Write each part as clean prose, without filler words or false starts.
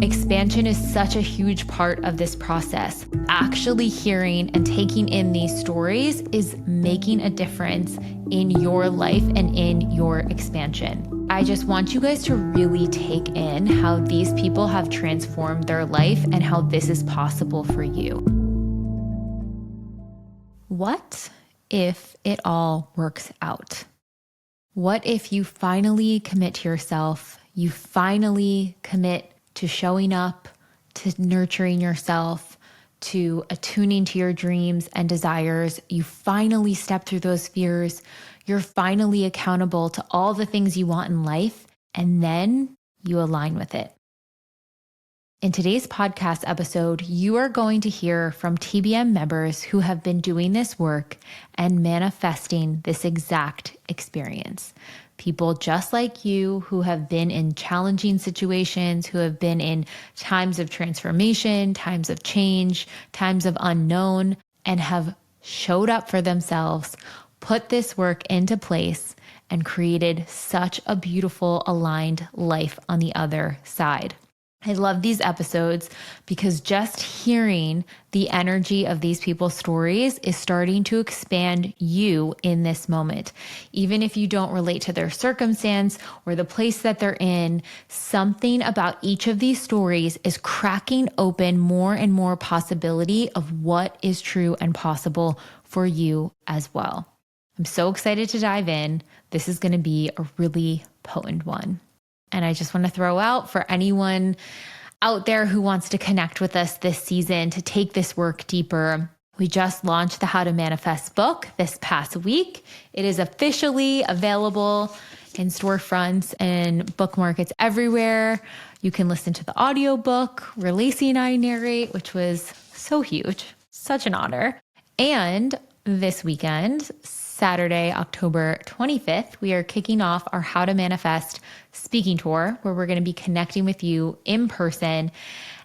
Expansion is such a huge part of this process. Actually hearing and taking in these stories is making a difference in your life and in your expansion. I just want you guys to really take in how these people have transformed their life and how this is possible for you. What if it all works out? What if you finally commit to yourself? You finally commit to showing up, to nurturing yourself, to attuning to your dreams and desires. You finally step through those fears. You're finally accountable to all the things you want in life, and then you align with it. In today's podcast episode, you are going to hear from TBM members who have been doing this work and manifesting this exact experience. People just like you who have been in challenging situations, who have been in times of transformation, times of change, times of unknown, and have showed up for themselves, put this work into place, and created such a beautiful, aligned life on the other side. I love these episodes because just hearing the energy of these people's stories is starting to expand you in this moment. Even if you don't relate to their circumstance or the place that they're in, something about each of these stories is cracking open more and more possibility of what is true and possible for you as well. I'm so excited to dive in. This is going to be a really potent one. And I just want to throw out for anyone out there who wants to connect with us this season to take this work deeper. We just launched the How to Manifest book this past week. It is officially available in storefronts and book markets everywhere. You can listen to the audiobook where Lacey and I narrate, which was so huge, such an honor. And this weekend, Saturday, October 25th, we are kicking off our How to Manifest speaking tour, where we're going to be connecting with you in person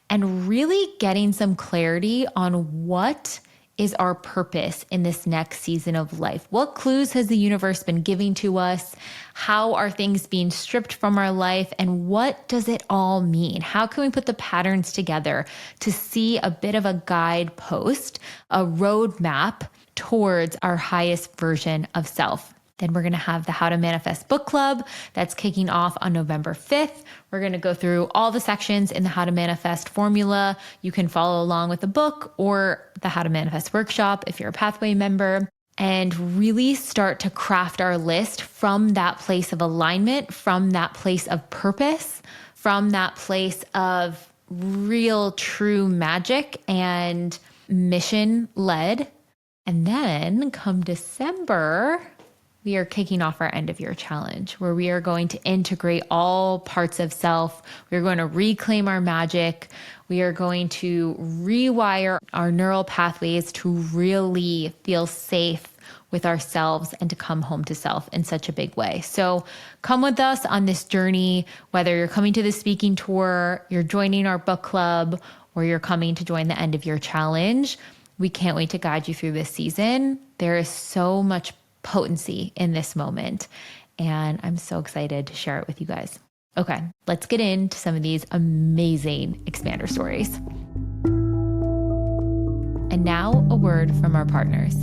and really getting some clarity on what is our purpose in this next season of life. What clues has the universe been giving to us? How are things being stripped from our life? And what does it all mean? How can we put the patterns together to see a bit of a guidepost, a roadmap towards our highest version of self? Then we're going to have the How to Manifest book club that's kicking off on November 5th. We're going to go through all the sections in the How to Manifest formula. You can follow along with the book or the How to Manifest workshop if you're a Pathway member, and really start to craft our list from that place of alignment, from that place of purpose, from that place of real, true magic and mission led. And then come December, we are kicking off our end of year challenge where we are going to integrate all parts of self. We're going to reclaim our magic. We are going to rewire our neural pathways to really feel safe with ourselves and to come home to self in such a big way. So come with us on this journey, whether you're coming to the speaking tour, you're joining our book club, or you're coming to join the end of year challenge. We can't wait to guide you through this season. There is so much potency in this moment, and I'm so excited to share it with you guys. Okay, let's get into some of these amazing expander stories. And now a word from our partners.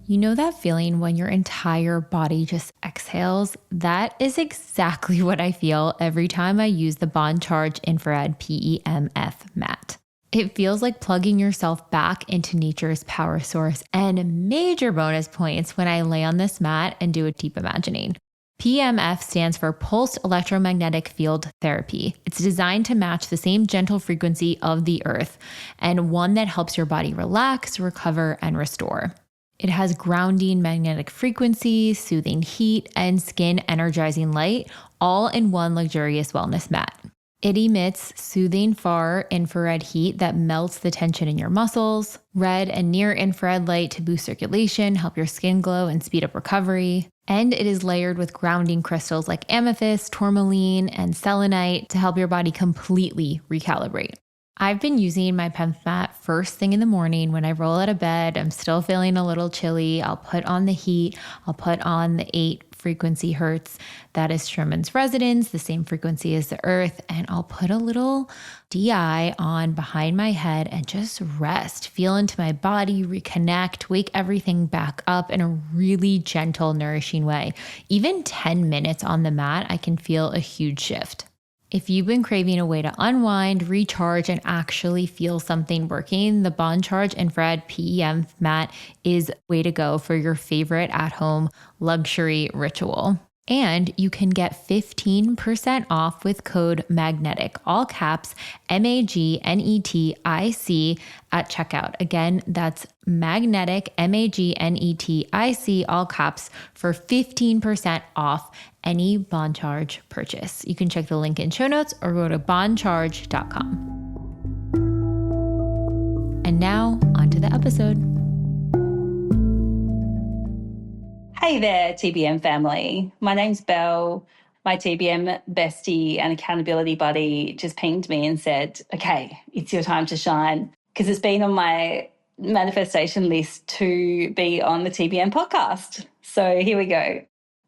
You know that feeling when your entire body just exhales? That is exactly what I feel every time I use the Bond Charge Infrared PEMF mat. It feels like plugging yourself back into nature's power source, and major bonus points when I lay on this mat and do a deep imagining. PEMF stands for Pulsed Electromagnetic Field Therapy. It's designed to match the same gentle frequency of the earth and one that helps your body relax, recover, and restore. It has grounding magnetic frequency, soothing heat, and skin energizing light, all in one luxurious wellness mat. It emits soothing far infrared heat that melts the tension in your muscles, red and near infrared light to boost circulation, help your skin glow, and speed up recovery. And it is layered with grounding crystals like amethyst, tourmaline, and selenite to help your body completely recalibrate. I've been using my PEMF mat first thing in the morning when I roll out of bed. I'm still feeling a little chilly. I'll put on the heat. I'll put on the 8 frequency hertz that is Sherman's resonance, the same frequency as the earth. And I'll put a little DI on behind my head and just rest, feel into my body, reconnect, wake everything back up in a really gentle, nourishing way. Even 10 minutes on the mat, I can feel a huge shift. If you've been craving a way to unwind, recharge, and actually feel something working, the Bond Charge Infrared PEM mat is way to go for your favorite at-home luxury ritual. And you can get 15% off with code MAGNETIC, all caps, MAGNETIC at checkout. Again, that's magnetic, MAGNETIC, all caps, for 15% off any Bond Charge purchase. You can check the link in show notes or go to bondcharge.com. And now onto the episode. Hey there, TBM family. My name's Belle. My TBM bestie and accountability buddy just pinged me and said, okay, it's your time to shine, because it's been on my manifestation list to be on the TBM podcast. So here we go.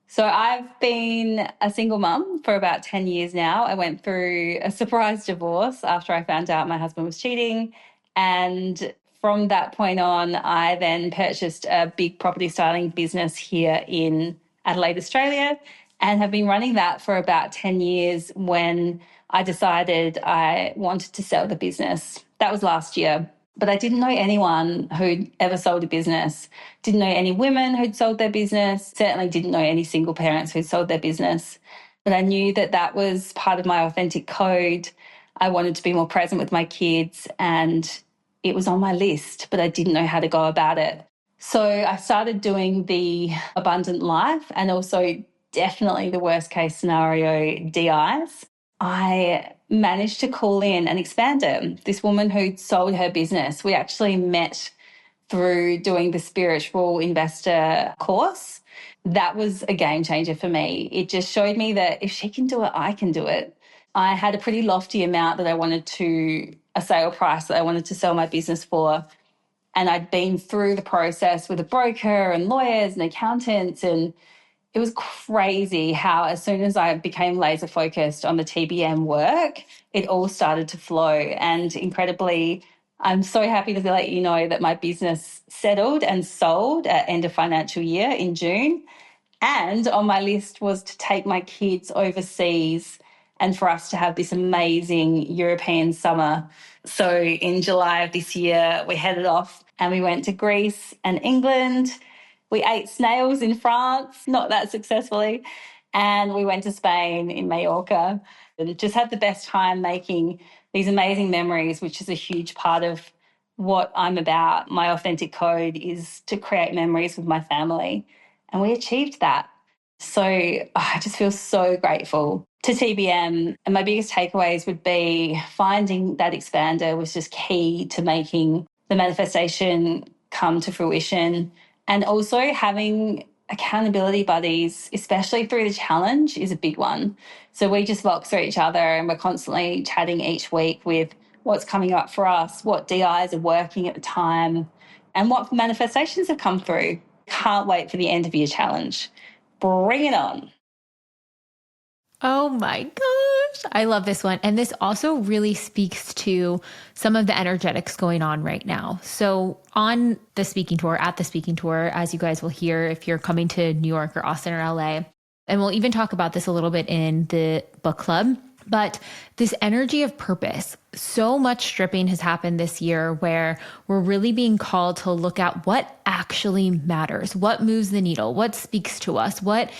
So I've been a single mum for about 10 years now. I went through a surprise divorce after I found out my husband was cheating. And from that point on, I then purchased a big property styling business here in Adelaide, Australia, and have been running that for about 10 years when I decided I wanted to sell the business. That was last year. But I didn't know anyone who'd ever sold a business, didn't know any women who'd sold their business, certainly didn't know any single parents who'd sold their business. But I knew that that was part of my authentic code. I wanted to be more present with my kids, and it was on my list, but I didn't know how to go about it. So I started doing the abundant life and also definitely the worst case scenario DIs. I managed to call in an expander, this woman who'd sold her business. We actually met through doing the spiritual investor course. That was a game changer for me. It just showed me that if she can do it, I can do it. I had a pretty lofty amount that I wanted to, a sale price that I wanted to sell my business for. And I'd been through the process with a broker and lawyers and accountants, and it was crazy how as soon as I became laser focused on the TBM work, it all started to flow. And incredibly, I'm so happy to let you know that my business settled and sold at end of financial year in June. And on my list was to take my kids overseas and for us to have this amazing European summer. So in July of this year, we headed off and we went to Greece and England. We ate snails in France, not that successfully. And we went to Spain in Mallorca and just had the best time making these amazing memories, which is a huge part of what I'm about. My authentic code is to create memories with my family. And we achieved that. So I just feel so grateful to TBM. And my biggest takeaways would be finding that expander was just key to making the manifestation come to fruition. And also having accountability buddies, especially through the challenge, is a big one. So we just vox for each other and we're constantly chatting each week with what's coming up for us, what DIs are working at the time, and what manifestations have come through. Can't wait for the end of year challenge. Bring it on. Oh my gosh. I love this one. And this also really speaks to some of the energetics going on right now. So on the speaking tour, at the speaking tour, as you guys will hear if you're coming to New York or Austin or LA, and we'll even talk about this a little bit in the book club, but this energy of purpose, so much stripping has happened this year where we're really being called to look at what actually matters, what moves the needle, what speaks to us, what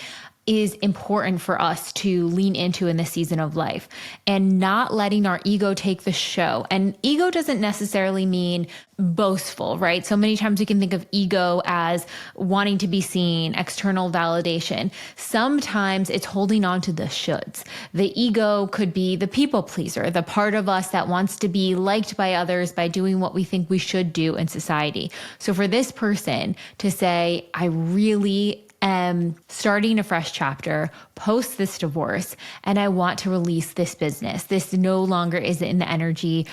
is important for us to lean into in this season of life, and not letting our ego take the show. And ego doesn't necessarily mean boastful, right? So many times we can think of ego as wanting to be seen, external validation. Sometimes it's holding on to the shoulds. The ego could be the people pleaser, the part of us that wants to be liked by others by doing what we think we should do in society. So for this person to say, I really am starting a fresh chapter post this divorce, and I want to release this business. This no longer is in the energy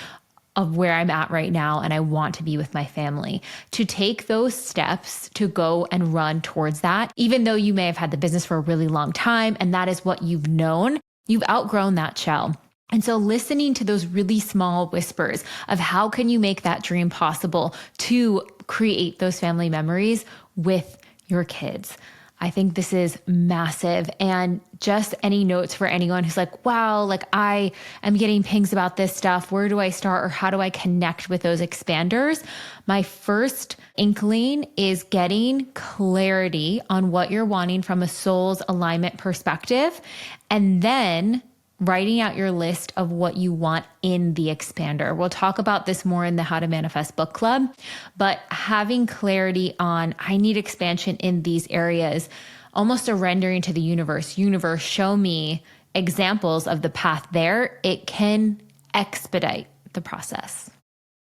of where I'm at right now and I want to be with my family. To take those steps to go and run towards that, even though you may have had the business for a really long time and that is what you've known, you've outgrown that shell. And so listening to those really small whispers of how can you make that dream possible to create those family memories with your kids. I think this is massive. And just any notes for anyone who's like, wow, like I am getting pings about this stuff. Where do I start or how do I connect with those expanders? My first inkling is getting clarity on what you're wanting from a soul's alignment perspective. And then writing out your list of what you want in the expander. We'll talk about this more in the How to Manifest book club, but having clarity on, I need expansion in these areas, almost surrendering to the universe. Universe, show me examples of the path there. It can expedite the process.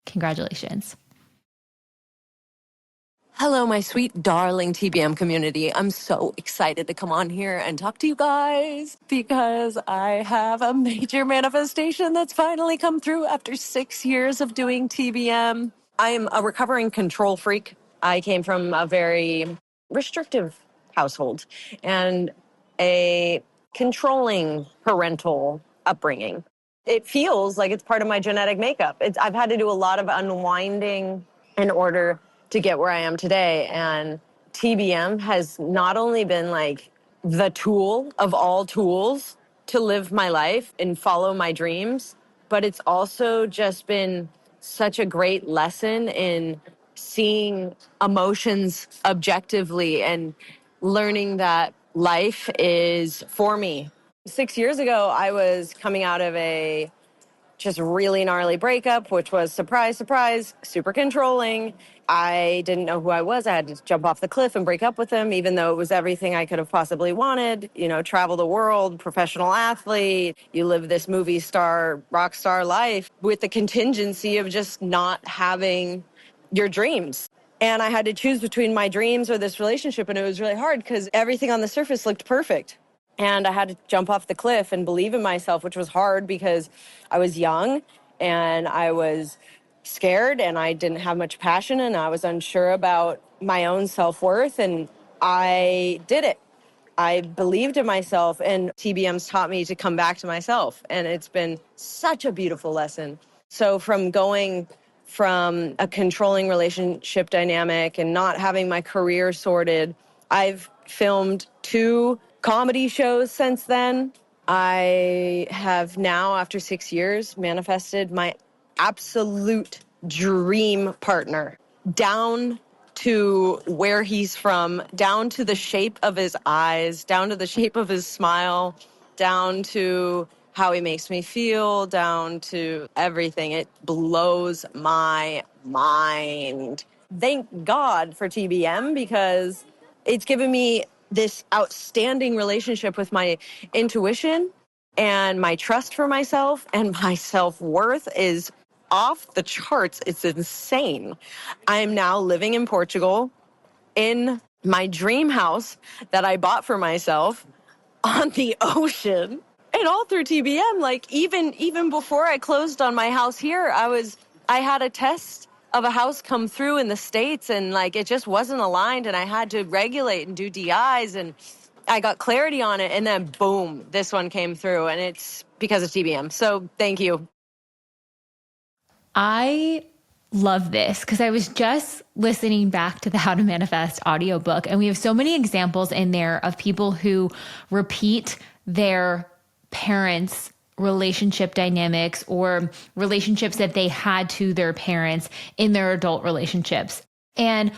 Congratulations. Hello, my sweet, darling TBM community. I'm so excited to come on here and talk to you guys because I have a major manifestation that's finally come through after 6 years of doing TBM. I am a recovering control freak. I came from a very restrictive household and a controlling parental upbringing. It feels like it's part of my genetic makeup. I've had to do a lot of unwinding in order to get where I am today. And TBM has not only been like the tool of all tools to live my life and follow my dreams, but it's also just been such a great lesson in seeing emotions objectively and learning that life is for me. 6 years ago, I was coming out of a just really gnarly breakup, which was surprise, surprise, super controlling. I didn't know who I was. I had to jump off the cliff and break up with him, even though it was everything I could have possibly wanted. You know, travel the world, professional athlete. You live this movie star, rock star life with the contingency of just not having your dreams. And I had to choose between my dreams or this relationship. And it was really hard because everything on the surface looked perfect. And I had to jump off the cliff and believe in myself, which was hard because I was young and I was scared and I didn't have much passion and I was unsure about my own self-worth. And I did it. I believed in myself, and TBM's taught me to come back to myself. And it's been such a beautiful lesson. So from going from a controlling relationship dynamic and not having my career sorted, I've filmed 2 comedy shows since then. I have now, after 6 years, manifested my absolute dream partner, down to where he's from, down to the shape of his eyes, down to the shape of his smile, down to how he makes me feel, down to everything. It blows my mind. Thank God for TBM because it's given me this outstanding relationship with my intuition, and my trust for myself and my self-worth is off the charts. It's insane. I am now living in Portugal in my dream house that I bought for myself on the ocean, and all through TBM. Like even before I closed on my house here, I had a test of a house come through in the States, and like it just wasn't aligned, and I had to regulate and do DIs, and I got clarity on it, and then boom, this one came through, and it's because of TBM. So thank you. I love this because I was just listening back to the How to Manifest audiobook, and we have so many examples in there of people who repeat their parents' relationship dynamics or relationships that they had to their parents in their adult relationships. And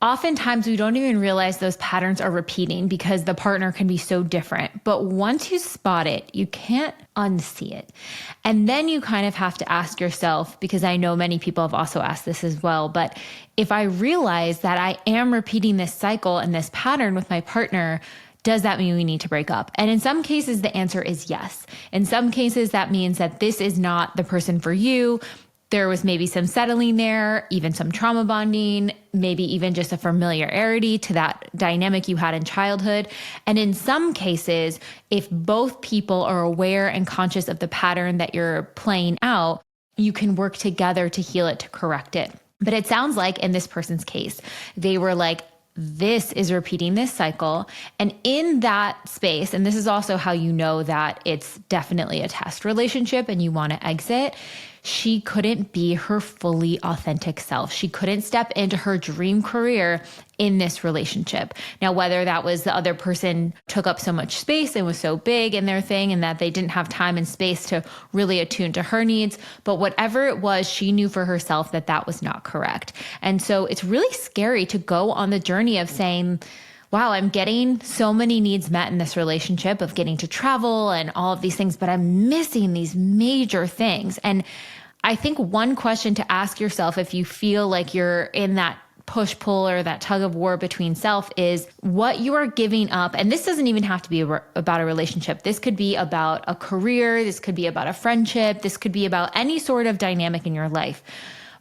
oftentimes we don't even realize those patterns are repeating because the partner can be so different. But once you spot it, you can't unsee it. And then you kind of have to ask yourself, because I know many people have also asked this as well, but if I realize that I am repeating this cycle and this pattern with my partner, does that mean we need to break up? And in some cases, the answer is yes. In some cases, that means that this is not the person for you. There was maybe some settling there, even some trauma bonding, maybe even just a familiarity to that dynamic you had in childhood. And in some cases, if both people are aware and conscious of the pattern that you're playing out, you can work together to heal it, to correct it. But it sounds like in this person's case, they were like, this is repeating this cycle. And in that space, and this is also how you know that it's definitely a test relationship and you want to exit, she couldn't be her fully authentic self. She couldn't step into her dream career in this relationship. Now, whether that was the other person took up so much space and was so big in their thing and that they didn't have time and space to really attune to her needs, but whatever it was, she knew for herself that that was not correct. And so it's really scary to go on the journey of saying, wow, I'm getting so many needs met in this relationship of getting to travel and all of these things, but I'm missing these major things. And I think one question to ask yourself if you feel like you're in that push-pull or that tug of war between self is what you are giving up. And this doesn't even have to be about a relationship. This could be about a career. This could be about a friendship. This could be about any sort of dynamic in your life.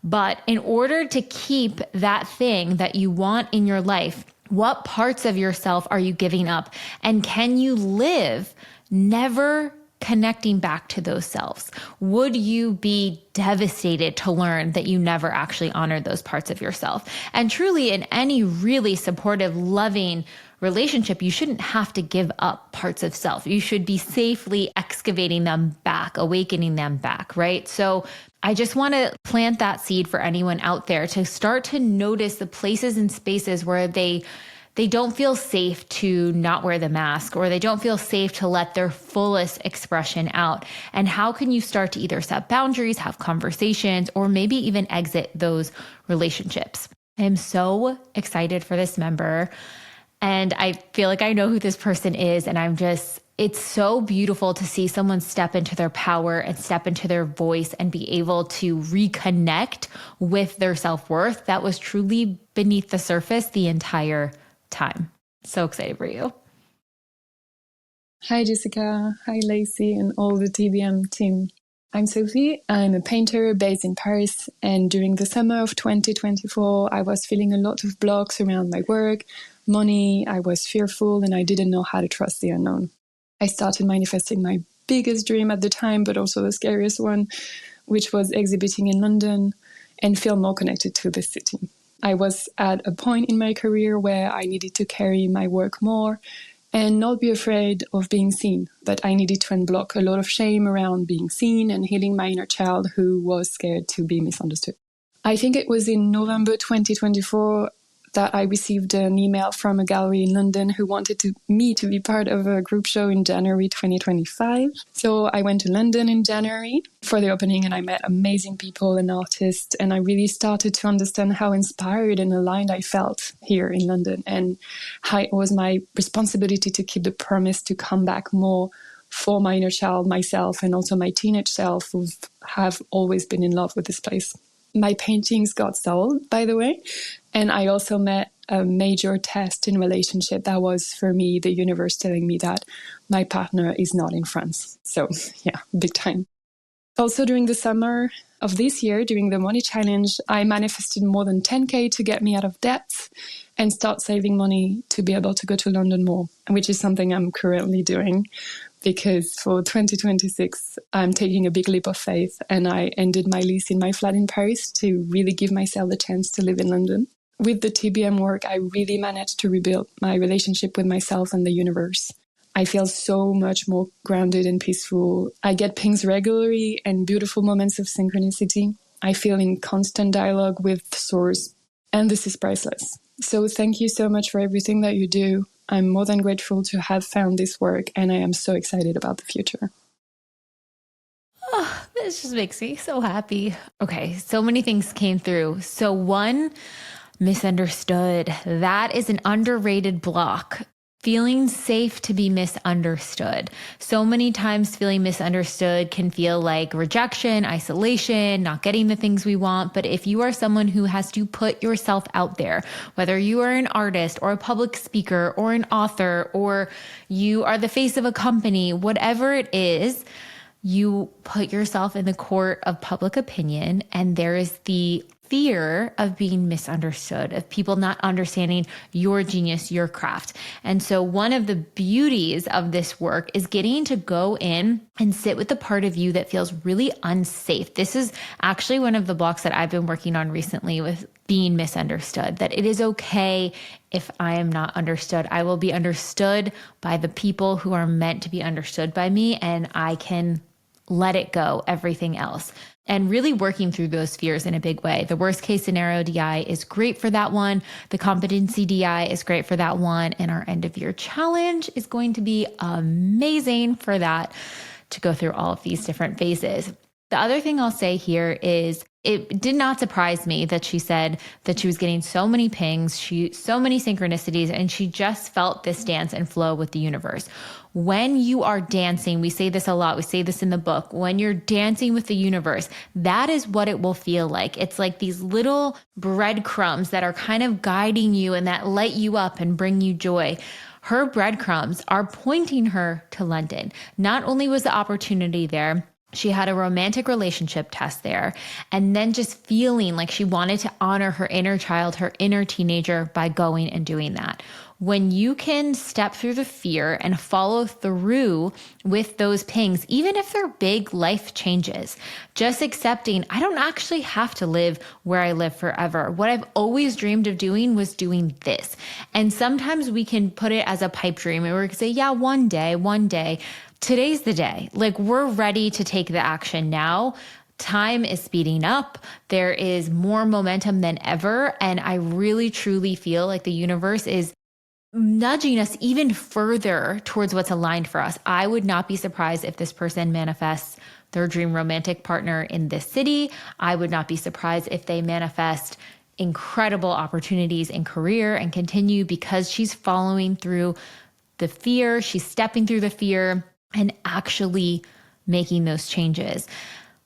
But in order to keep that thing that you want in your life, what parts of yourself are you giving up? And can you live never connecting back to those selves? Would you be devastated to learn that you never actually honored those parts of yourself? And truly, in any really supportive, loving relationship, you shouldn't have to give up parts of self. You should be safely excavating them back, awakening them back, right? So I just want to plant that seed for anyone out there to start to notice the places and spaces where they don't feel safe to not wear the mask, or they don't feel safe to let their fullest expression out. And how can you start to either set boundaries, have conversations, or maybe even exit those relationships? I am so excited for this member. And I feel like I know who this person is. And it's so beautiful to see someone step into their power and step into their voice and be able to reconnect with their self-worth that was truly beneath the surface the entire time. So excited for you. Hi, Jessica. Hi, Lacey, and all the TBM team. I'm Sophie. I'm a painter based in Paris. And during the summer of 2024, I was feeling a lot of blocks around my work, money. I was fearful and I didn't know how to trust the unknown. I started manifesting my biggest dream at the time, but also the scariest one, which was exhibiting in London and feel more connected to the city. I was at a point in my career where I needed to carry my work more and not be afraid of being seen. But I needed to unblock a lot of shame around being seen and healing my inner child who was scared to be misunderstood. I think it was in November 2024 that I received an email from a gallery in London who wanted me to be part of a group show in January 2025. So I went to London in January for the opening and I met amazing people and artists. And I really started to understand how inspired and aligned I felt here in London and how it was my responsibility to keep the promise to come back more for my inner child, myself, and also my teenage self who have always been in love with this place. My paintings got sold, by the way, and I also met a major test in relationship that was, for me, the universe telling me that my partner is not in France. So, yeah, big time. Also, during the summer of this year, during the money challenge, I manifested more than 10K to get me out of debt and start saving money to be able to go to London more, which is something I'm currently doing. Because for 2026, I'm taking a big leap of faith and I ended my lease in my flat in Paris to really give myself the chance to live in London. With the TBM work, I really managed to rebuild my relationship with myself and the universe. I feel so much more grounded and peaceful. I get pings regularly and beautiful moments of synchronicity. I feel in constant dialogue with Source, and this is priceless. So thank you so much for everything that you do. I'm more than grateful to have found this work, and I am so excited about the future. Oh, this just makes me so happy. Okay, so many things came through. So one, misunderstood. That is an underrated block. Feeling safe to be misunderstood. So many times feeling misunderstood can feel like rejection, isolation, not getting the things we want. But if you are someone who has to put yourself out there, whether you are an artist or a public speaker or an author, or you are the face of a company, whatever it is, you put yourself in the court of public opinion, and there is the fear of being misunderstood, of people not understanding your genius, your craft. And so one of the beauties of this work is getting to go in and sit with the part of you that feels really unsafe. This is actually one of the blocks that I've been working on recently with being misunderstood, that it is okay if I am not understood. I will be understood by the people who are meant to be understood by me, and I can let it go, everything else. And really working through those fears in a big way. The worst case scenario DI is great for that one. The competency DI is great for that one. And our end of year challenge is going to be amazing for that, to go through all of these different phases. The other thing I'll say here is it did not surprise me that she said that she was getting so many pings, so many synchronicities, and she just felt this dance and flow with the universe. When you are dancing, we say this a lot, we say this in the book, when you're dancing with the universe, that is what it will feel like. It's like these little breadcrumbs that are kind of guiding you and that light you up and bring you joy. Her breadcrumbs are pointing her to London. Not only was the opportunity there, she had a romantic relationship test there, and then just feeling like she wanted to honor her inner child, her inner teenager, by going and doing that. When you can step through the fear and follow through with those pings, even if they're big life changes, just accepting, I don't actually have to live where I live forever. What I've always dreamed of doing was doing this. And sometimes we can put it as a pipe dream and we can say, yeah, one day. Today's the day. Like, we're ready to take the action now. Time is speeding up. There is more momentum than ever. And I really, truly feel like the universe is nudging us even further towards what's aligned for us. I would not be surprised if this person manifests their dream romantic partner in this city. I would not be surprised if they manifest incredible opportunities in career and continue, because she's following through the fear. She's stepping through the fear and actually making those changes.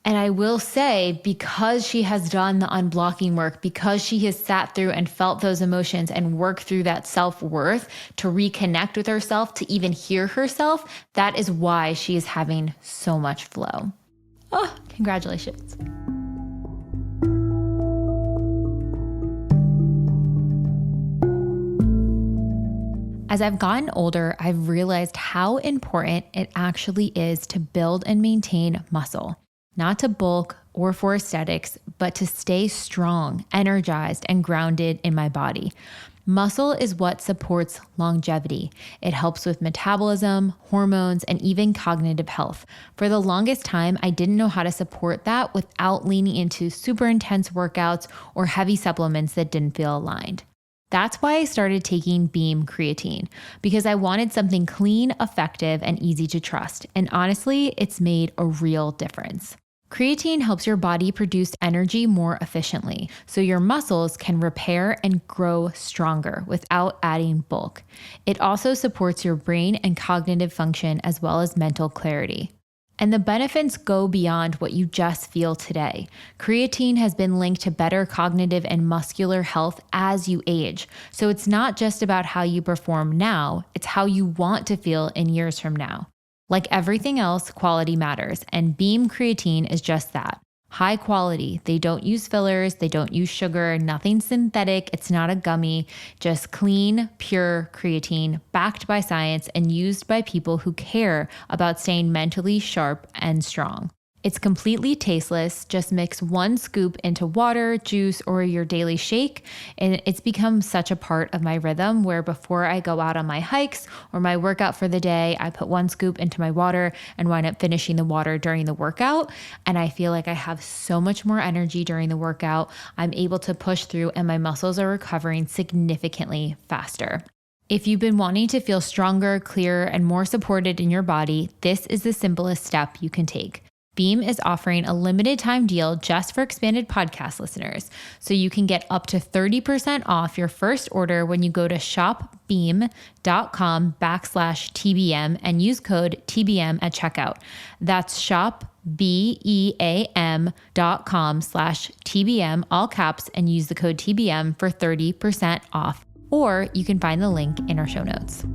And I will say, because she has done the unblocking work, because she has sat through and felt those emotions and worked through that self-worth to reconnect with herself, to even hear herself, that is why she is having so much flow. Oh, congratulations. As I've gotten older, I've realized how important it actually is to build and maintain muscle. Not to bulk or for aesthetics, but to stay strong, energized, and grounded in my body. Muscle is what supports longevity. It helps with metabolism, hormones, and even cognitive health. For the longest time, I didn't know how to support that without leaning into super intense workouts or heavy supplements that didn't feel aligned. That's why I started taking Beam creatine, because I wanted something clean, effective, and easy to trust. And honestly, it's made a real difference. Creatine helps your body produce energy more efficiently, so your muscles can repair and grow stronger without adding bulk. It also supports your brain and cognitive function as well as mental clarity. And the benefits go beyond what you just feel today. Creatine has been linked to better cognitive and muscular health as you age. So it's not just about how you perform now, it's how you want to feel in years from now. Like everything else, quality matters, and Beam creatine is just that. High quality. They don't use fillers, they don't use sugar, nothing synthetic, it's not a gummy, just clean, pure creatine, backed by science and used by people who care about staying mentally sharp and strong. It's completely tasteless. Just mix 1 scoop into water, juice, or your daily shake. And it's become such a part of my rhythm where before I go out on my hikes or my workout for the day, I put 1 scoop into my water and wind up finishing the water during the workout. And I feel like I have so much more energy during the workout. I'm able to push through and my muscles are recovering significantly faster. If you've been wanting to feel stronger, clearer, and more supported in your body, this is the simplest step you can take. Beam is offering a limited time deal just for expanded podcast listeners. So you can get up to 30% off your first order when you go to shopbeam.com/TBM and use code TBM at checkout. That's shopbeam.com/TBM, all caps, and use the code TBM for 30% off. Or you can find the link in our show notes.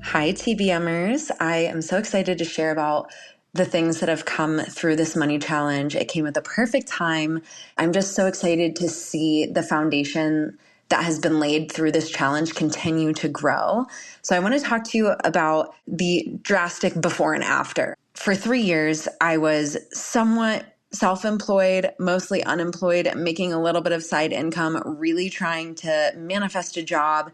Hi, TBMers. I am so excited to share about the things that have come through this money challenge. It came at the perfect time. I'm just so excited to see the foundation that has been laid through this challenge continue to grow. So I want to talk to you about the drastic before and after. For 3 years, I was somewhat self-employed, mostly unemployed, making a little bit of side income, really trying to manifest a job.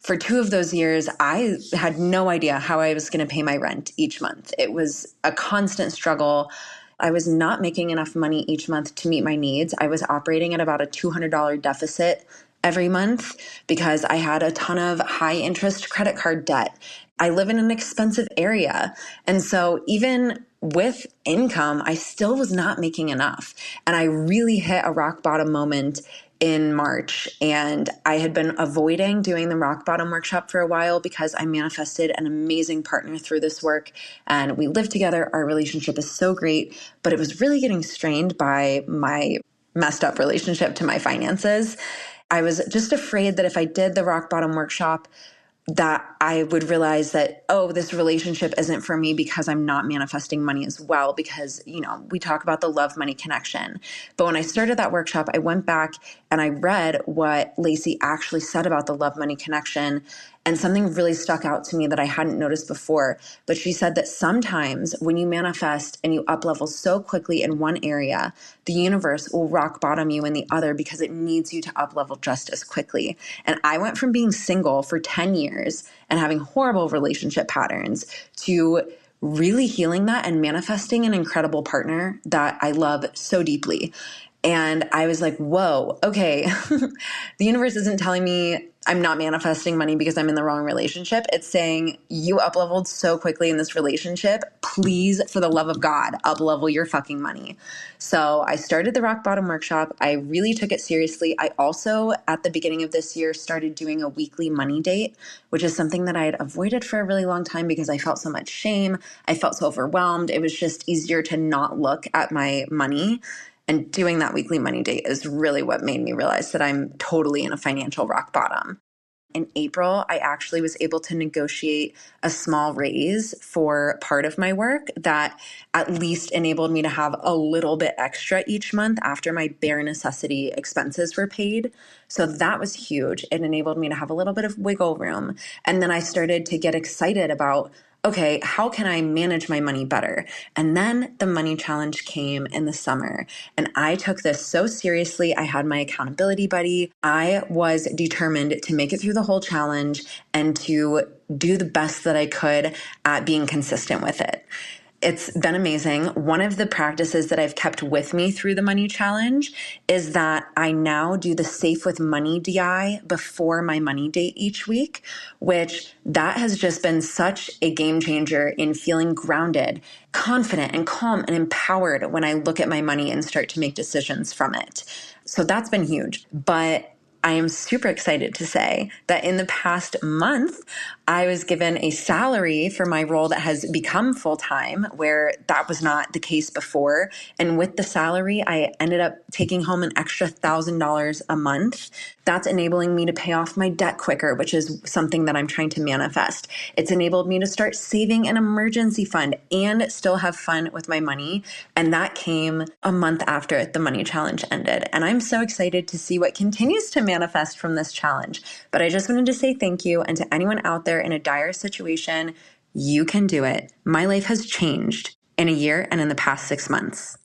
For 2 of those years, I had no idea how I was going to pay my rent each month. It was a constant struggle. I was not making enough money each month to meet my needs. I was operating at about a $200 deficit every month because I had a ton of high interest credit card debt. I live in an expensive area. And so even with income, I still was not making enough. And I really hit a rock bottom moment in March. And I had been avoiding doing the rock bottom workshop for a while because I manifested an amazing partner through this work. And we live together. Our relationship is so great, but it was really getting strained by my messed up relationship to my finances. I was just afraid that if I did the rock bottom workshop, that I would realize that, oh, this relationship isn't for me because I'm not manifesting money as well. Because, we talk about the love money connection. But when I started that workshop, I went back and I read what Lacey actually said about the love money connection. And something really stuck out to me that I hadn't noticed before. But she said that sometimes when you manifest and you up level so quickly in one area, the universe will rock bottom you in the other because it needs you to up level just as quickly. And I went from being single for 10 years and having horrible relationship patterns to really healing that and manifesting an incredible partner that I love so deeply. And I was like, whoa, okay. The universe isn't telling me I'm not manifesting money because I'm in the wrong relationship. It's saying you up-leveled so quickly in this relationship. Please, for the love of God, up-level your fucking money. So I started the Rock Bottom Workshop. I really took it seriously. I also, at the beginning of this year, started doing a weekly money date, which is something that I had avoided for a really long time because I felt so much shame. I felt so overwhelmed. It was just easier to not look at my money. And doing that weekly money date is really what made me realize that I'm totally in a financial rock bottom. In April, I actually was able to negotiate a small raise for part of my work that at least enabled me to have a little bit extra each month after my bare necessity expenses were paid. So that was huge. It enabled me to have a little bit of wiggle room. And then I started to get excited about, okay, how can I manage my money better? And then the money challenge came in the summer. And I took this so seriously. I had my accountability buddy. I was determined to make it through the whole challenge and to do the best that I could at being consistent with it. It's been amazing. One of the practices that I've kept with me through the money challenge is that I now do the Safe with Money DI before my money date each week, which that has just been such a game changer in feeling grounded, confident, and calm and empowered when I look at my money and start to make decisions from it. So that's been huge. But I am super excited to say that in the past month, I was given a salary for my role that has become full-time, where that was not the case before. And with the salary, I ended up taking home an extra $1,000 a month. That's enabling me to pay off my debt quicker, which is something that I'm trying to manifest. It's enabled me to start saving an emergency fund and still have fun with my money. And that came a month after the money challenge ended. And I'm so excited to see what continues to manifest from this challenge. But I just wanted to say thank you. And to anyone out there in a dire situation, you can do it. My life has changed in a year and in the past 6 months.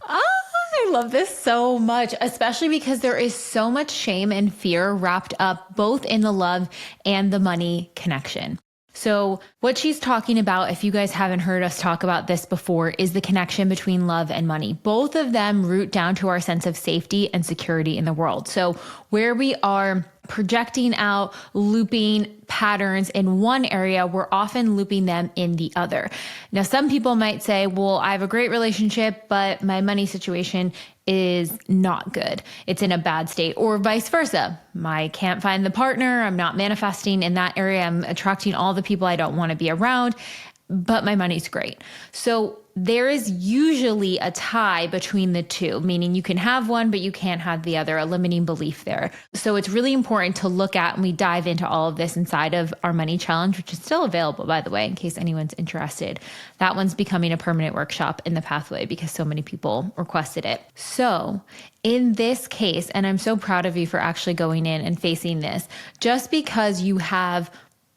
I love this so much, especially because there is so much shame and fear wrapped up both in the love and the money connection. So what she's talking about, if you guys haven't heard us talk about this before, is the connection between love and money. Both of them root down to our sense of safety and security in the world. So where we are projecting out, looping patterns in one area, we're often looping them in the other. Now, some people might say, well, I have a great relationship, but my money situation is not good. It's in a bad state, or vice versa. I can't find the partner. I'm not manifesting in that area. I'm attracting all the people I don't want to be around. but my money's great. So there is usually a tie between the two, meaning you can have one, but you can't have the other, a limiting belief there. So it's really important to look at, and we dive into all of this inside of our money challenge, which is still available, by the way, in case anyone's interested. That one's becoming a permanent workshop in the pathway because so many people requested it. So in this case, and I'm so proud of you for actually going in and facing this, just because you have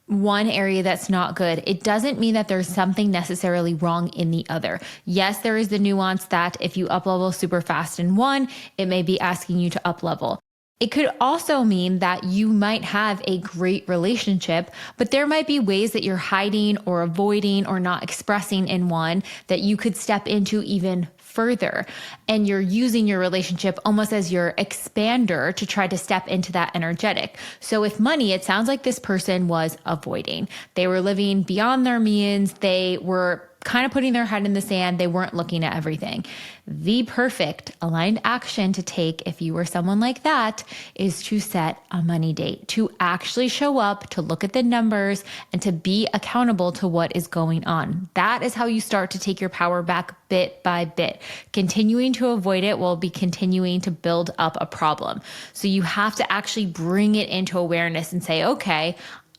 one area that's not good, it doesn't mean that there's something necessarily wrong in the other. Yes, there is the nuance that if you up level super fast in one, it may be asking you to up level. It could also mean that you might have a great relationship, but there might be ways that you're hiding or avoiding or not expressing in one that you could step into even further. And you're using your relationship almost as your expander to try to step into that energetic. So with money, it sounds like this person was avoiding. They were living beyond their means. They were kind of putting their head in the sand. They weren't looking at everything. The perfect aligned action to take if you were someone like that is to set a money date, to actually show up, to look at the numbers, and to be accountable to what is going on. That is how you start to take your power back bit by bit. Continuing to avoid it will be continuing to build up a problem. So you have to actually bring it into awareness and say, okay,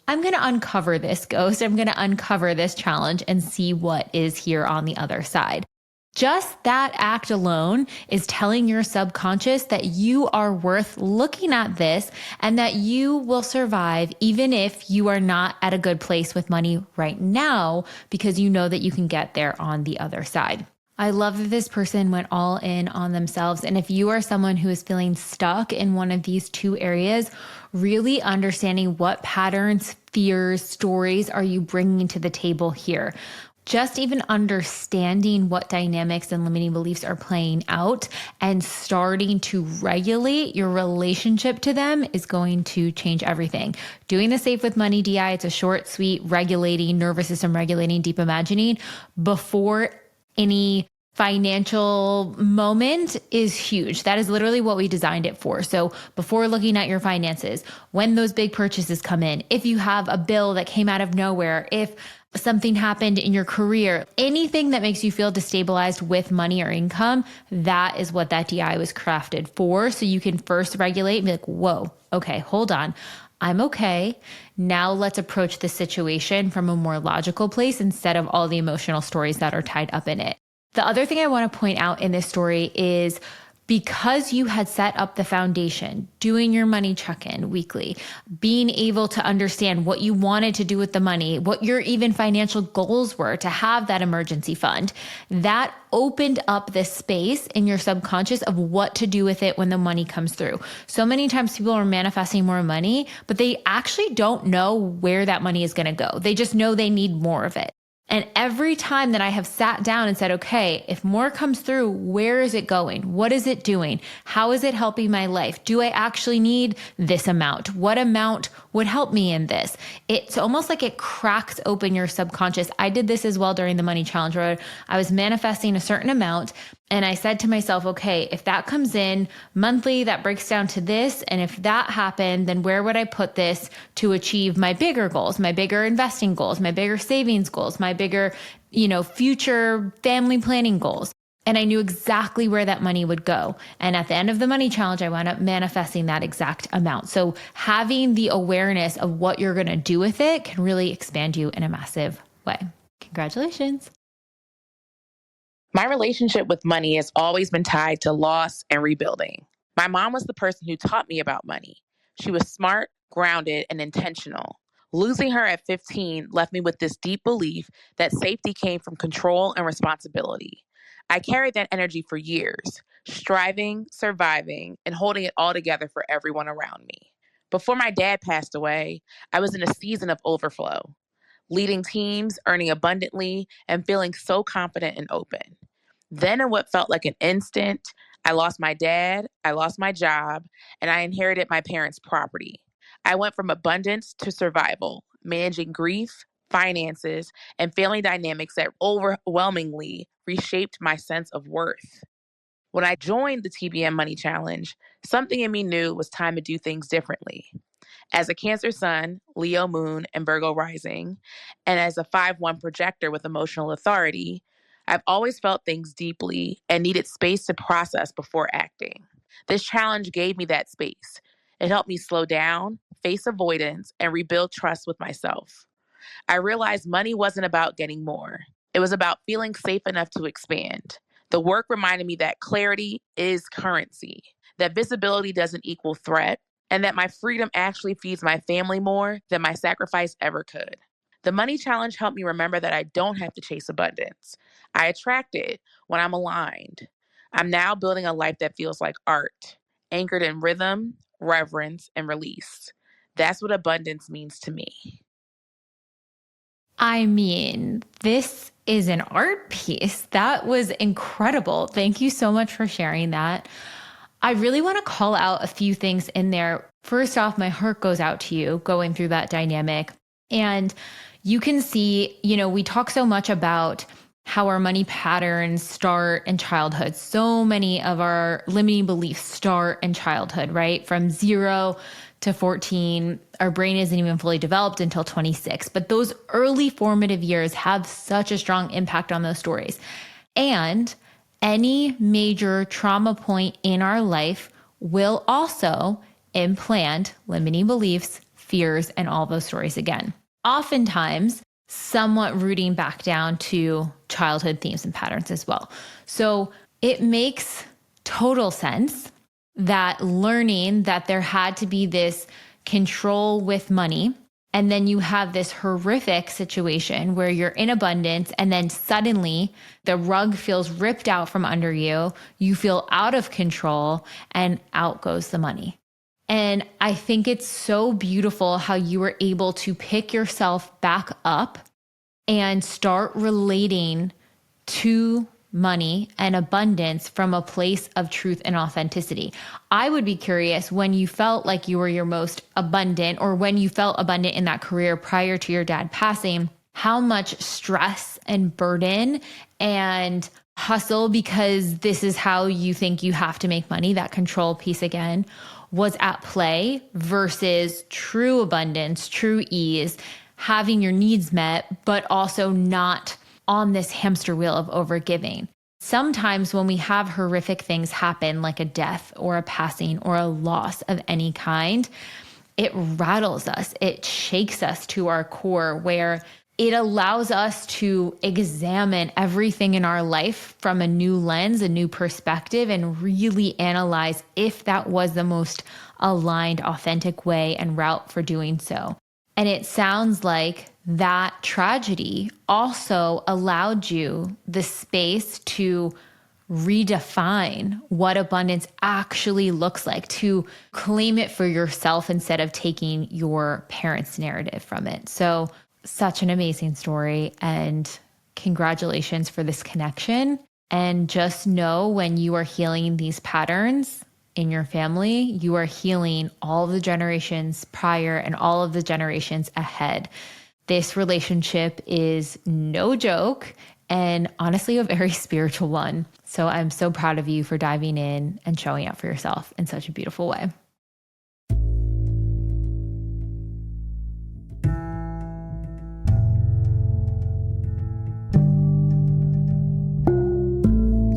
I'm going to uncover this ghost. I'm going to uncover this challenge and see what is here on the other side. Just that act alone is telling your subconscious that you are worth looking at this and that you will survive even if you are not at a good place with money right now, because you know that you can get there on the other side. I love that this person went all in on themselves. And if you are someone who is feeling stuck in one of these two areas, really understanding what patterns, fears, stories are you bringing to the table here. Just even understanding what dynamics and limiting beliefs are playing out and starting to regulate your relationship to them is going to change everything. Doing the Safe with Money DI, it's a short, sweet, regulating, nervous system regulating, deep imagining before any financial moment is huge. That is literally what we designed it for. So before looking at your finances, when those big purchases come in, if you have a bill that came out of nowhere, if something happened in your career, anything that makes you feel destabilized with money or income, that is what that DI was crafted for. So you can first regulate and be like, whoa, okay, hold on. I'm okay. Now let's approach the situation from a more logical place instead of all the emotional stories that are tied up in it. The other thing I want to point out in this story is because you had set up the foundation, doing your money check-in weekly, being able to understand what you wanted to do with the money, what your even financial goals were to have that emergency fund, that opened up this space in your subconscious of what to do with it when the money comes through. So many times people are manifesting more money, but they actually don't know where that money is going to go. They just know they need more of it. And every time that I have sat down and said, okay, if more comes through, where is it going? What is it doing? How is it helping my life? Do I actually need this amount? What amount would help me in this? It's almost like it cracks open your subconscious. I did this as well during the money challenge where I was manifesting a certain amount. And I said to myself, okay, if that comes in monthly, that breaks down to this. And if that happened, then where would I put this to achieve my bigger goals, my bigger investing goals, my bigger savings goals, my bigger, future family planning goals? And I knew exactly where that money would go. And at the end of the money challenge, I wound up manifesting that exact amount. So having the awareness of what you're going to do with it can really expand you in a massive way. Congratulations. My relationship with money has always been tied to loss and rebuilding. My mom was the person who taught me about money. She was smart, grounded, and intentional. Losing her at 15 left me with this deep belief that safety came from control and responsibility. I carried that energy for years, striving, surviving, and holding it all together for everyone around me. Before my dad passed away, I was in a season of overflow, leading teams, earning abundantly, and feeling so confident and open. Then, in what felt like an instant, I lost my dad, I lost my job, and I inherited my parents' property. I went from abundance to survival, managing grief, finances, and family dynamics that overwhelmingly reshaped my sense of worth. When I joined the TBM Money Challenge, something in me knew it was time to do things differently. As a Cancer sun, Leo moon, and Virgo rising, and as a 5/1 projector with emotional authority, I've always felt things deeply and needed space to process before acting. This challenge gave me that space. It helped me slow down, face avoidance, and rebuild trust with myself. I realized money wasn't about getting more. It was about feeling safe enough to expand. The work reminded me that clarity is currency, that visibility doesn't equal threat, and that my freedom actually feeds my family more than my sacrifice ever could. The money challenge helped me remember that I don't have to chase abundance. I attract it when I'm aligned. I'm now building a life that feels like art, anchored in rhythm, reverence, and release. That's what abundance means to me. I mean, this is an art piece. That was incredible. Thank you so much for sharing that. I really want to call out a few things in there. First off, my heart goes out to you going through that dynamic. And you can see, we talk so much about how our money patterns start in childhood. So many of our limiting beliefs start in childhood, right? From 0 to 14, our brain isn't even fully developed until 26. But those early formative years have such a strong impact on those stories. And any major trauma point in our life will also implant limiting beliefs, fears, and all those stories again. Oftentimes, somewhat rooting back down to childhood themes and patterns as well. So it makes total sense that learning that there had to be this control with money, and then you have this horrific situation where you're in abundance and then suddenly the rug feels ripped out from under you. You feel out of control and out goes the money. And I think it's so beautiful how you were able to pick yourself back up and start relating to money and abundance from a place of truth and authenticity. I would be curious, when you felt like you were your most abundant, or when you felt abundant in that career prior to your dad passing, how much stress and burden and hustle, because this is how you think you have to make money, that control piece again, was at play versus true abundance, true ease, having your needs met, but also not on this hamster wheel of overgiving. Sometimes when we have horrific things happen, like a death or a passing or a loss of any kind, it rattles us. It shakes us to our core, where it allows us to examine everything in our life from a new lens, a new perspective, and really analyze if that was the most aligned, authentic way and route for doing so. And it sounds like that tragedy also allowed you the space to redefine what abundance actually looks like, to claim it for yourself instead of taking your parents' narrative from it. So, such an amazing story, and congratulations for this connection. And just know, when you are healing these patterns in your family, you are healing all the generations prior and all of the generations ahead. This relationship is no joke, and honestly, a very spiritual one. So I'm so proud of you for diving in and showing up for yourself in such a beautiful way.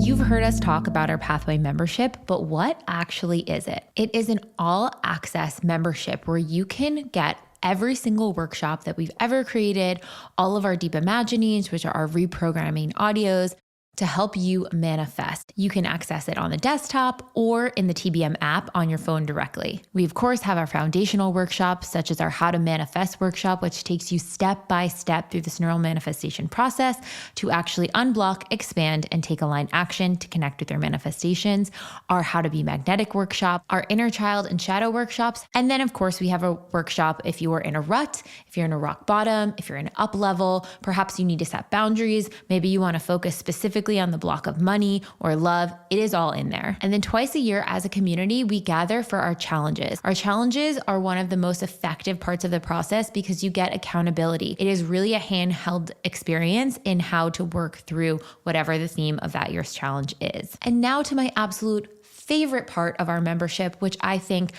You've heard us talk about our Pathway membership, but what actually is it? It is an all-access membership where you can get every single workshop that we've ever created, all of our deep imaginings, which are our reprogramming audios, to help you manifest. You can access it on the desktop or in the TBM app on your phone directly. We, of course, have our foundational workshops, such as our How to Manifest workshop, which takes you step by step through this neural manifestation process to actually unblock, expand, and take aligned action to connect with your manifestations. Our How to Be Magnetic workshop, our Inner Child and Shadow workshops. And then, of course, we have a workshop if you are in a rut, if you're in a rock bottom, if you're in an up level, perhaps you need to set boundaries, maybe you want to focus specifically on the block of money or love. It is all in there. And then twice a year as a community, we gather for our challenges. Our challenges are one of the most effective parts of the process because you get accountability. It is really a handheld experience in how to work through whatever the theme of that year's challenge is. And now to my absolute favorite part of our membership, which I think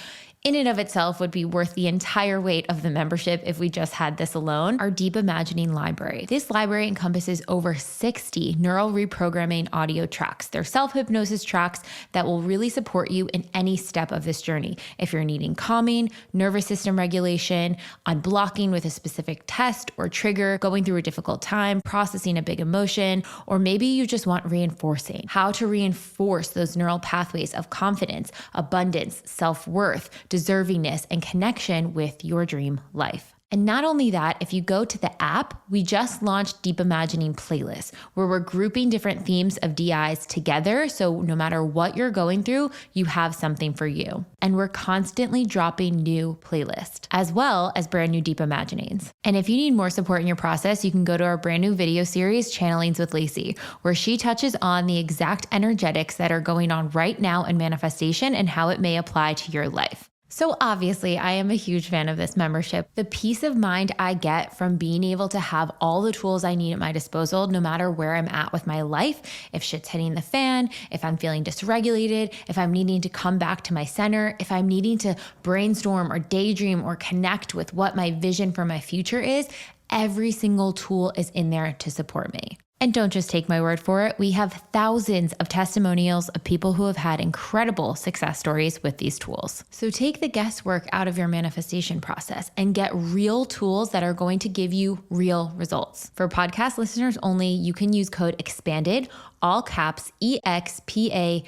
in and of itself would be worth the entire weight of the membership if we just had this alone, our Deep Imagining library. This library encompasses over 60 neural reprogramming audio tracks. They're self-hypnosis tracks that will really support you in any step of this journey. If you're needing calming, nervous system regulation, unblocking with a specific test or trigger, going through a difficult time, processing a big emotion, or maybe you just want reinforcing, how to reinforce those neural pathways of confidence, abundance, self-worth, deservingness, and connection with your dream life. And not only that, if you go to the app, we just launched Deep Imagining playlists where we're grouping different themes of DIs together. So no matter what you're going through, you have something for you. And we're constantly dropping new playlists as well as brand new Deep Imaginings. And if you need more support in your process, you can go to our brand new video series, Channelings with Lacey, where she touches on the exact energetics that are going on right now in manifestation and how it may apply to your life. So obviously, I am a huge fan of this membership. The peace of mind I get from being able to have all the tools I need at my disposal, no matter where I'm at with my life, if shit's hitting the fan, if I'm feeling dysregulated, if I'm needing to come back to my center, if I'm needing to brainstorm or daydream or connect with what my vision for my future is, every single tool is in there to support me. And don't just take my word for it. We have thousands of testimonials of people who have had incredible success stories with these tools. So take the guesswork out of your manifestation process and get real tools that are going to give you real results. For podcast listeners only, you can use code EXPANDED, all caps EXPANDED,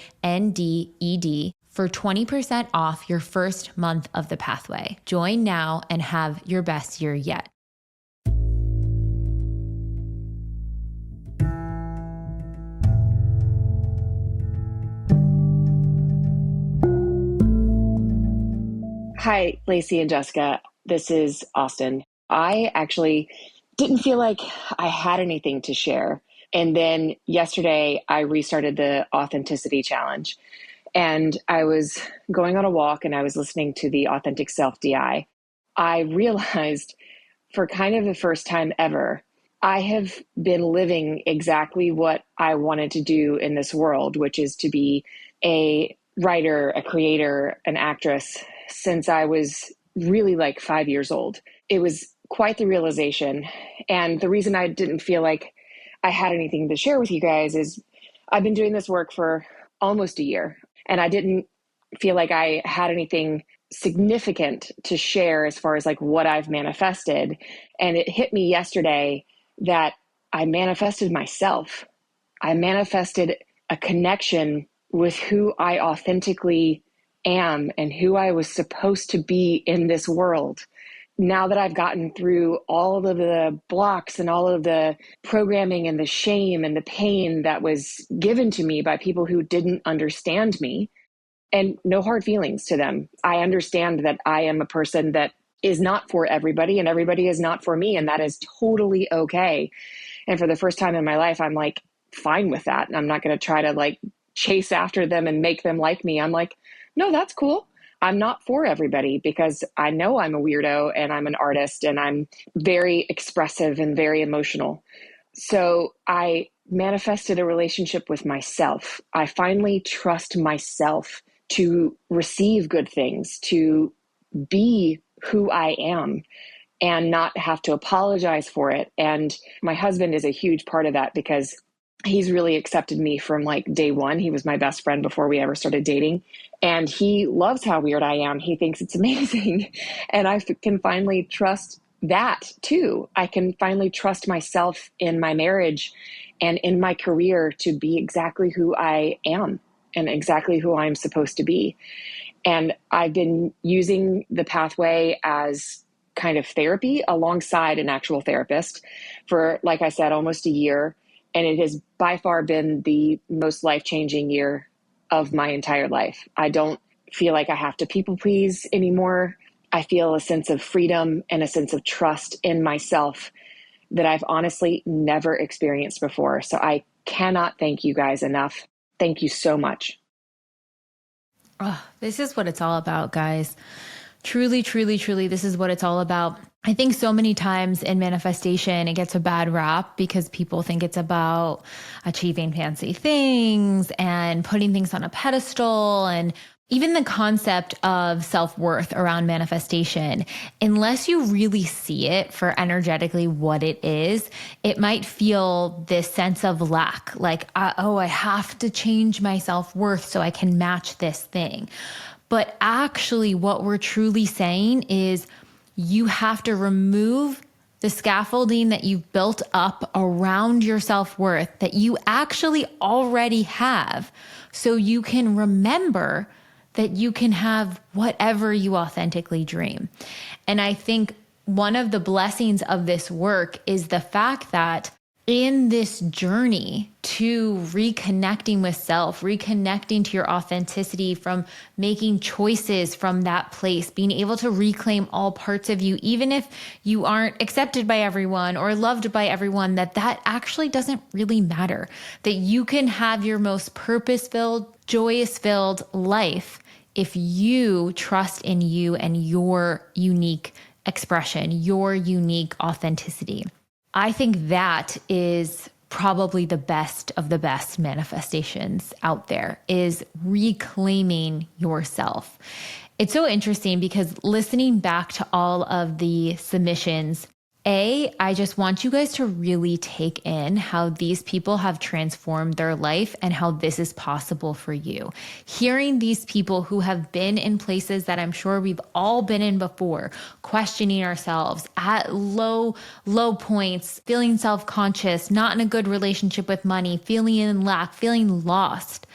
for 20% off your first month of the pathway. Join now and have your best year yet. Hi, Lacey and Jessica. This is Austin. I actually didn't feel like I had anything to share. And then yesterday I restarted the Authenticity Challenge. And I was going on a walk and I was listening to the Authentic Self DI. I realized for kind of the first time ever, I have been living exactly what I wanted to do in this world, which is to be a writer, a creator, an actress, since I was really like 5 years old. It was quite the realization. And the reason I didn't feel like I had anything to share with you guys is I've been doing this work for almost a year, and I didn't feel like I had anything significant to share as far as like what I've manifested. And it hit me yesterday that I manifested myself. I manifested a connection with who I authentically am and who I was supposed to be in this world. Now that I've gotten through all of the blocks and all of the programming and the shame and the pain that was given to me by people who didn't understand me, and no hard feelings to them. I understand that I am a person that is not for everybody and everybody is not for me, and that is totally okay. And for the first time in my life, I'm like fine with that. And I'm not going to try to like chase after them and make them like me. I'm like, no, that's cool. I'm not for everybody because I know I'm a weirdo and I'm an artist and I'm very expressive and very emotional. So I manifested a relationship with myself. I finally trust myself to receive good things, to be who I am and not have to apologize for it. And my husband is a huge part of that because he's really accepted me from like day one. He was my best friend before we ever started dating. And he loves how weird I am. He thinks it's amazing. And I can finally trust that too. I can finally trust myself in my marriage and in my career to be exactly who I am and exactly who I'm supposed to be. And I've been using the pathway as kind of therapy alongside an actual therapist for, like I said, almost a year. And it has by far been the most life-changing year of my entire life. I don't feel like I have to people please anymore. I feel a sense of freedom and a sense of trust in myself that I've honestly never experienced before. So I cannot thank you guys enough. Thank you so much. Oh, this is what it's all about, guys. Truly, truly, truly, this is what it's all about. I think so many times in manifestation, it gets a bad rap because people think it's about achieving fancy things and putting things on a pedestal. And Even the concept of self-worth around manifestation, unless you really see it for energetically what it is, it might feel this sense of lack, like, I have to change my self-worth so I can match this thing. But actually, what we're truly saying is you have to remove the scaffolding that you've built up around your self-worth that you actually already have, so you can remember that you can have whatever you authentically dream. And I think one of the blessings of this work is the fact that in this journey to reconnecting with self, reconnecting to your authenticity, from making choices from that place, being able to reclaim all parts of you, even if you aren't accepted by everyone or loved by everyone, that actually doesn't really matter, that you can have your most purpose-filled, joyous-filled life if you trust in you and your unique expression, your unique authenticity. I think that is probably the best of the best manifestations out there, is reclaiming yourself. It's so interesting because listening back to all of the submissions, I just want you guys to really take in how these people have transformed their life and how this is possible for you. Hearing these people who have been in places that I'm sure we've all been in before, questioning ourselves at low points, feeling self-conscious, not in a good relationship with money, feeling in lack, feeling lost.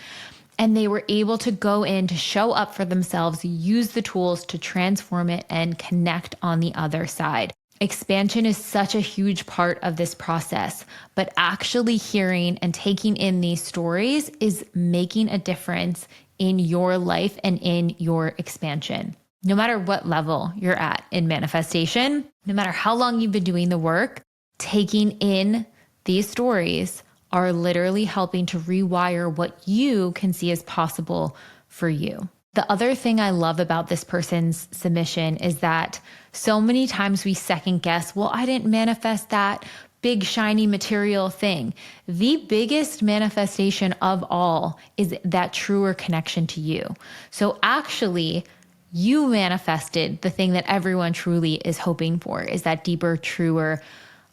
And they were able to go in to show up for themselves, use the tools to transform it and connect on the other side. Expansion is such a huge part of this process, but actually hearing and taking in these stories is making a difference in your life and in your expansion. No matter what level you're at in manifestation, no matter how long you've been doing the work, taking in these stories are literally helping to rewire what you can see as possible for you. The other thing I love about this person's submission is that so many times we second guess, well, I didn't manifest that big shiny material thing. The biggest manifestation of all is that truer connection to you. So actually, you manifested the thing that everyone truly is hoping for, is that deeper, truer,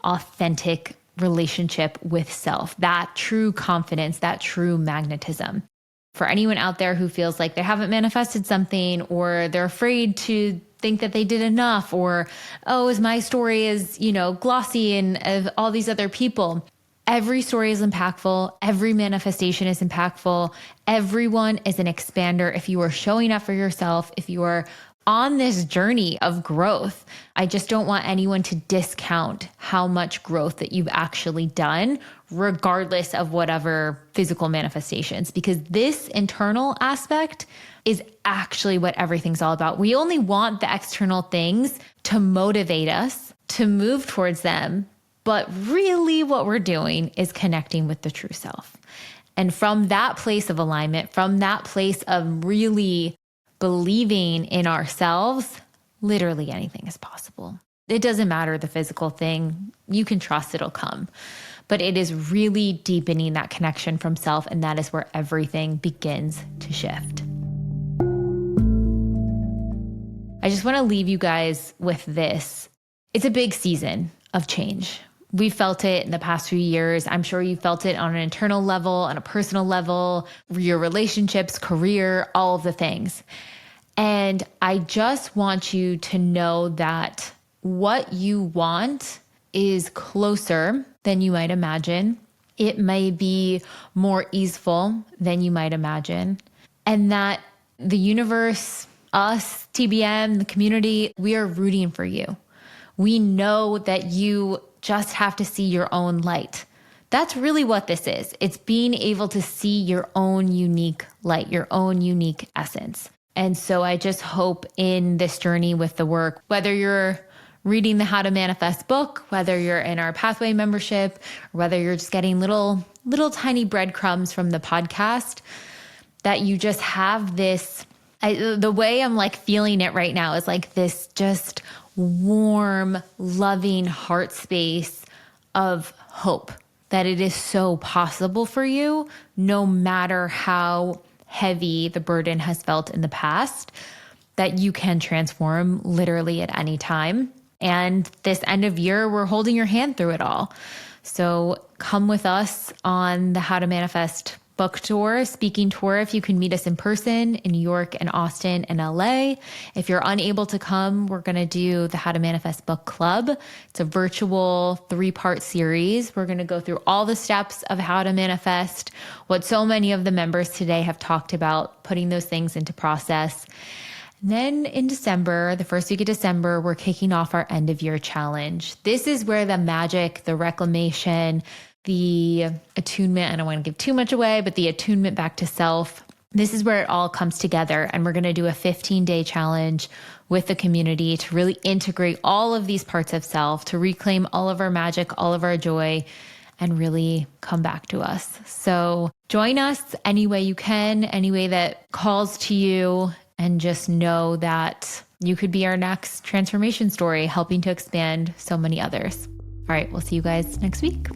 authentic relationship with self, that true confidence, that true magnetism. For anyone out there who feels like they haven't manifested something, or they're afraid to think that they did enough, or, is my story is, glossy and of all these other people. Every story is impactful. Every manifestation is impactful. Everyone is an expander. If you are showing up for yourself, if you are on this journey of growth, I just don't want anyone to discount how much growth that you've actually done, regardless of whatever physical manifestations, because this internal aspect is actually what everything's all about. We only want the external things to motivate us to move towards them. But really what we're doing is connecting with the true self. And from that place of alignment, from that place of really believing in ourselves, literally anything is possible. It doesn't matter the physical thing. You can trust it'll come. But it is really deepening that connection from self, and that is where everything begins to shift. I just want to leave you guys with this. It's a big season of change. We felt it in the past few years. I'm sure you felt it on an internal level, on a personal level, your relationships, career, all of the things. And I just want you to know that what you want is closer than you might imagine. It may be more easeful than you might imagine. And that the universe, us, TBM, the community, we are rooting for you. We know that you just have to see your own light. That's really what this is. It's being able to see your own unique light, your own unique essence. And so I just hope in this journey with the work, whether you're reading the How to Manifest book, whether you're in our Pathway membership, or whether you're just getting little tiny breadcrumbs from the podcast, that you just have this, the way I'm like feeling it right now is like this just warm, loving heart space of hope that it is so possible for you, no matter how heavy the burden has felt in the past, that you can transform literally at any time. And this end of year, we're holding your hand through it all. So come with us on the How to Manifest book tour, speaking tour, if you can meet us in person in New York and Austin and LA. If you're unable to come, we're going to do the How to Manifest book club. It's a virtual 3-part series. We're going to go through all the steps of how to manifest, what so many of the members today have talked about, putting those things into process. And then in December, the first week of December, we're kicking off our end of year challenge. This is where the magic, the reclamation, the attunement, I don't want to give too much away, but the attunement back to self, this is where it all comes together. And we're going to do a 15-day challenge with the community to really integrate all of these parts of self, to reclaim all of our magic, all of our joy, and really come back to us. So join us any way you can, any way that calls to you, and just know that you could be our next transformation story, helping to expand so many others. All right, we'll see you guys next week.